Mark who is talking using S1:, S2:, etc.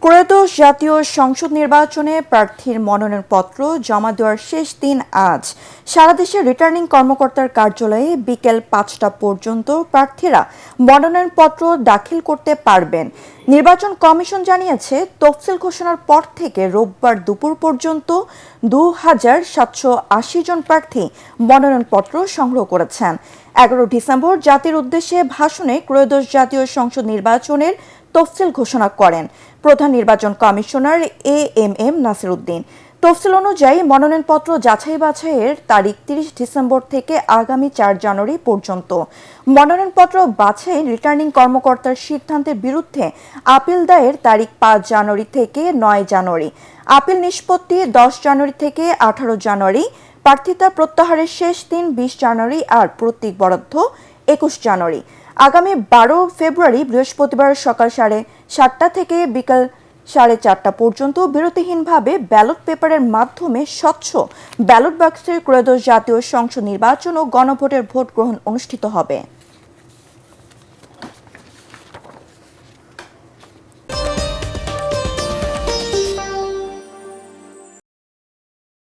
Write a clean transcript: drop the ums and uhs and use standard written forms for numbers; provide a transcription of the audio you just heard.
S1: ত্রয়োদশ জাতীয় সংসদ নির্বাচনে প্রার্থীর মনোনয়নপত্র জমা দেওয়ার শেষ দিন আজ। সারা দেশে রিটার্নিং কর্মকর্তার কার্যালয়ে বিকেল ৫টা পর্যন্ত প্রার্থীরা মনোনয়নপত্র দাখিল করতে পারবেন। নির্বাচন কমিশন জানিয়েছে, তফসিল ঘোষণার পর থেকে রোববার দুপুর পর্যন্ত ২,৭৮০ জন প্রার্থী মনোনয়নপত্র সংগ্রহ করেছেন। ১১ ডিসেম্বর জাতির উদ্দেশ্যে ভাষণে ত্রয়োদশ জাতীয় সংসদ নির্বাচনের তফসিল ঘোষণা করেন প্রধান নির্বাচন কমিশনার এএমএম নাসির উদ্দিন। তফসিল অনুযায়ী মনোনয়নপত্র যাচাই বাছাইয়ের তারিখ ৩০ ডিসেম্বর থেকে আগামী ৪ জানুয়ারি পর্যন্ত। মনোনয়নপত্র বাছাই রিটার্নিং কর্মকর্তার সিদ্ধান্তের বিরুদ্ধে আপিল দায়ের তারিখ ৫ জানুয়ারি থেকে ৯ জানুয়ারি। আপিল নিষ্পত্তি ১০ জানুয়ারি থেকে ১৮ জানুয়ারি। প্রার্থিতা প্রত্যাহারের শেষ দিন ২০ জানুয়ারি আর প্রতীক বরাদ্দ ২১ জানুয়ারি। আগামী ১২ ফেব্রুয়ারি বৃহস্পতিবার সকাল ৭:৩০ থেকে বিকাল ৪:৩০ পর্যন্ত বিরতিহীনভাবে ব্যালট পেপারের মাধ্যমে স্বচ্ছ ব্যালট বাক্সে ত্রয়োদশ জাতীয় সংসদ নির্বাচন ও গণভোটের ভোট গ্রহণ অনুষ্ঠিত হবে।